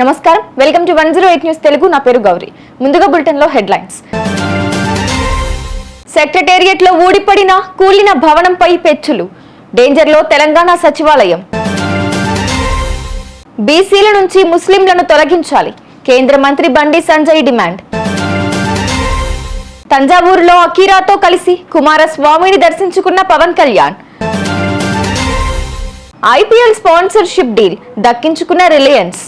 నమస్కారం, welcome to 108 news Telugu. నా పేరు గౌరీ. ముందుగా బులెటిన్ లో హెడ్లైన్స్. సెక్రటేరియట్ లో ఊడిపడిన కూలిన భవనంపై పెచ్చులు, డేంజర్ లో తెలంగాణ సచివాలయం. బీసీల నుంచి ముస్లింలను తొలగించాలి, కేంద్ర మంత్రి బండి సంజయ్ డిమాండ్. తంజావూరులో అకీరాతో కలిసి కుమారస్వామిని దర్శించుకున్న Pawan Kalyan. IPL sponsorship deal దక్కించుకున్న రిలయన్స్.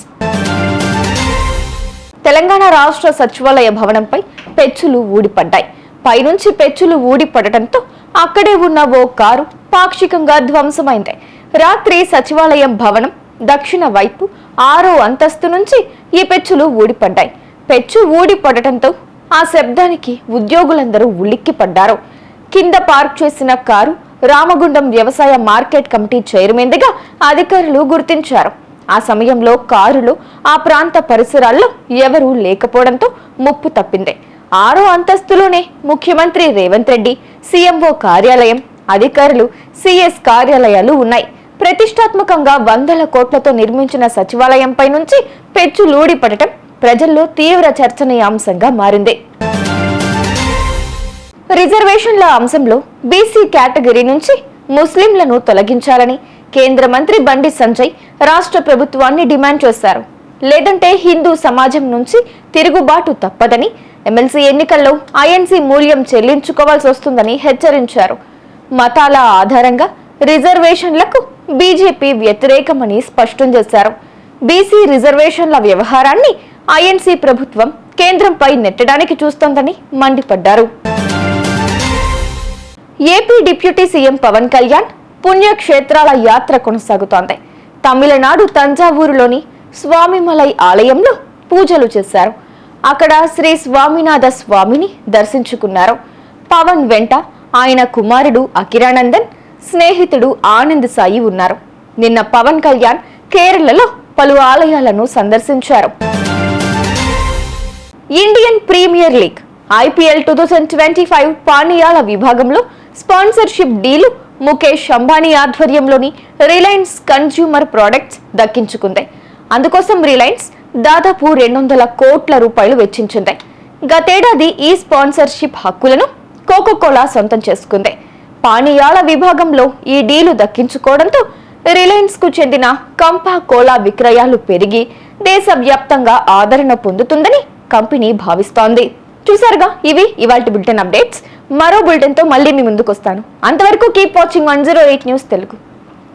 తెలంగాణ రాష్ట్ర సచివాలయ భవనంపై పెచ్చులు ఊడిపడ్డాయి. పైనుంచి పెచ్చులు ఊడిపడటంతో అక్కడే ఉన్న ఓ కారు పాక్షికంగా ధ్వంసమైంది. రాత్రి సచివాలయం భవనం దక్షిణ వైపు 6వ అంతస్తు నుంచి ఈ పెచ్చులు ఊడిపడ్డాయి. పెచ్చు ఊడిపడటంతో ఆ శబ్దానికి ఉద్యోగులందరూ ఉలిక్కిపడ్డారు. కింద పార్క్ చేసిన కారు రామగుండం వ్యవసాయ మార్కెట్ కమిటీ చైర్మన్గా అధికారులు గుర్తించారు. ఆ సమయంలో కారులో ఆ ప్రాంత పరిసరాల్లో ఎవరూ లేకపోవడంతో ముప్పు తప్పింది. 6వ అంతస్తులోనే ముఖ్యమంత్రి రేవంత్ రెడ్డి, సీఎంఓ కార్యాలయం, అధికారులు, సిఎస్ కార్యాలయాలు ఉన్నాయి. ప్రతిష్టాత్మకంగా 100 కోట్లతో నిర్మించిన సచివాలయంపై నుంచి పెచ్చులూడిపడటం ప్రజల్లో తీవ్ర చర్చనీయాంశంగా మారింది. రిజర్వేషన్ల అంశంలో బీసీ కేటగిరీ నుంచి ముస్లింలను తొలగించాలని కేంద్ర మంత్రి బండి సంజయ్ రాష్ట్ర ప్రభుత్వాన్ని డిమాండ్ చేశారు. లేదంటే హిందూ సమాజం నుంచి తిరుగుబాటు తప్పదని, ఎమ్మెల్సీ ఎన్నికల్లో ఐఎన్సీ మూల్యం చెల్లించుకోవాల్సి వస్తుందని హెచ్చరించారు. మతాల ఆధారంగా రిజర్వేషన్లకు బీజేపీ వ్యతిరేకమని స్పష్టం చేశారు. బీసీ రిజర్వేషన్ల వ్యవహారాన్ని ఐఎన్సీ ప్రభుత్వం కేంద్రంపై నెట్టడానికి చూస్తోందని మండిపడ్డారు. AP deputy CM Pawan Kalyan పుణ్యక్షేత్రాల యాత్ర కొనసాగుతోంది. తమిళనాడు తంజావూరులోని స్వామిమలై ఆలయంలో పూజలు చేశారు. అక్కడ శ్రీ స్వామినాథ స్వామిని దర్శించుకున్నారు. పవన్ వెంట ఆయన కుమారుడు అకిరానందన్, స్నేహితుడు ఆనంద్ సాయి ఉన్నారు. నిన్న పవన్ కళ్యాణ్ కేరళలో పలు ఆలయాలను సందర్శించారు. ఇండియన్ ప్రీమియర్ లీగ్ ఐపీఎల్ 2025 పానీయాల విభాగంలో స్పాన్సర్షిప్ డీలు ముఖేష్ అంబానీ ఆధ్వర్యంలోని రిలయన్స్ కన్స్యూమర్ ప్రొడక్ట్స్ దక్కించుకుంది. అందుకోసం రిలయన్స్ దాదాపు 200 కోట్ల రూపాయలు వెచ్చించింది. గతేడాది ఈ స్పాన్సర్షిప్ హక్కులను కోకోకోలా సొంతం చేసుకుంది. పానీయాల విభాగంలో ఈ డీలు దక్కించుకోవడంతో రిలయన్స్ కు చెందిన కంపా కోలా విక్రయాలు పెరిగి దేశవ్యాప్తంగా ఆదరణ పొందుతుందని కంపెనీ భావిస్తోంది. చూసారుగా, ఇవి ఇవాల్టి బులెటిన్ అప్డేట్స్. మరో బులెటిన్ తో మళ్ళీ మీ ముందుకు వస్తాను. అంతవరకు కీప్ వాచింగ్ 108 న్యూస్ తెలుగు.